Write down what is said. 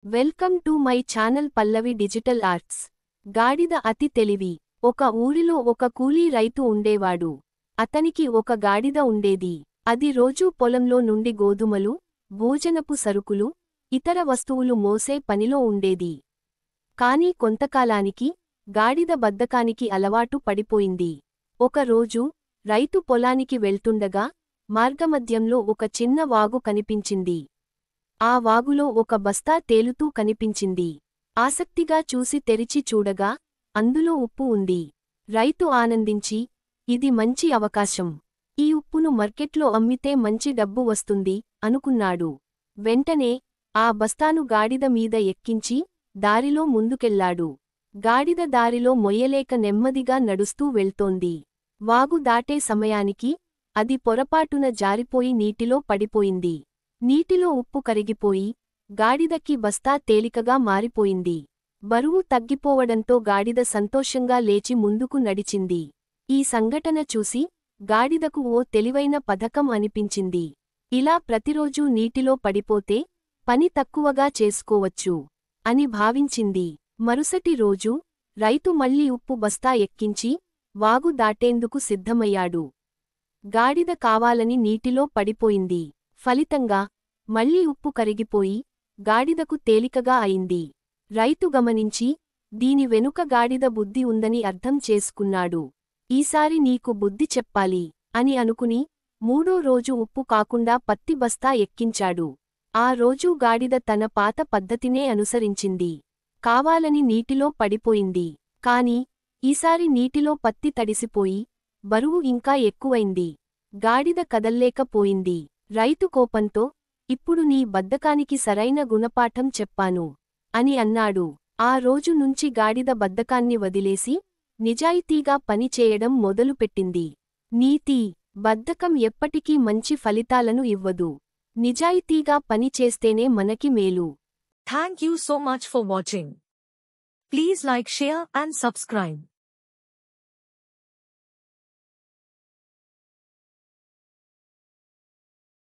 Welcome to my channel Pallavi digital arts. గాడిద అతి తెలివి. ఒక ఊరిలో ఒక కూలీ రైతు ఉండేవాడు. అతనికి ఒక గాడిద ఉండేది. అది రోజూ పొలంలో నుండి గోధుమలు, భోజనపు సరుకులు, ఇతర వస్తువులు మోసే పనిలో ఉండేది. కాని కొంతకాలానికి గాడిద బద్ధకానికి అలవాటు పడిపోయింది. ఒకరోజు రైతు పొలానికి వెళ్తుండగా మార్గమధ్యంలో ఒక చిన్న వాగు కనిపించింది. ఆ వాగులో ఒక బస్తా తేలుతూ కనిపించింది. ఆసక్తిగా చూసి తెరిచి చూడగా అందులో ఉప్పు ఉంది. రైతు ఆనందించి, ఇది మంచి అవకాశం. ఈ ఉప్పును మార్కెట్లో అమ్మితే మంచి డబ్బు వస్తుంది అనుకున్నాడు. వెంటనే ఆ బస్తాను గాడిద మీద ఎక్కించి దారిలో ముందుకెళ్లాడు. గాడిద దారిలో మొయ్యలేక నెమ్మదిగా నడుస్తూ వెళ్తోంది. వాగు దాటే సమయానికి అది పొరపాటున జారిపోయి నీటిలో పడిపోయింది. నీటిలో ఉప్పు కరిగిపోయి గాడిదకి బస్తా తేలికగా మారిపోయింది. బరువు తగ్గిపోవడంతో గాడిద సంతోషంగా లేచి ముందుకు నడిచింది. ఈ సంఘటన చూసి గాడిదకు ఓ తెలివైన పథకం అనిపించింది. ఇలా ప్రతిరోజూ నీటిలో పడిపోతే పని తక్కువగా చేసుకోవచ్చు అని భావించింది. మరుసటి రోజు రైతు మళ్లీ ఉప్పు బస్తా ఎక్కించి వాగు దాటేందుకు సిద్ధమయ్యాడు. గాడిద కావాలని నీటిలో పడిపోయింది. ఫలితంగా మళ్లీ ఉప్పు కరిగిపోయి గాడిదకు తేలికగా అయింది. రైతు గమనించి, దీని వెనుక గాడిద బుద్ధి ఉందని అర్థం చేసుకున్నాడు. ఈసారి నీకు బుద్ధి చెప్పాలి అని అనుకుని మూడో రోజు ఉప్పు కాకుండా పత్తి బస్తా ఎక్కించాడు. ఆ రోజూ గాడిద తన పాత పద్ధతినే అనుసరించింది. కావాలని నీటిలో పడిపోయింది. కాని ఈసారి నీటిలో పత్తి తడిసిపోయి బరువు ఇంకా ఎక్కువైంది. గాడిద కదల్లేకపోయింది. రైతు కోపంతో, ఇప్పుడు నీ బద్ధకానికి సరైన గుణపాఠం చెప్పాను అని అన్నాడు. ఆ రోజు నుంచి గాడిద బద్ధకాన్ని వదిలేసి నిజాయితీగా పని చేయడం మొదలుపెట్టింది. నీతి: బద్ధకం ఎప్పటికీ మంచి ఫలితాలను ఇవ్వదు. నిజాయితీగా పని చేస్తేనే మనకి మేలు. Thank you so much for watching. Please like, share and subscribe.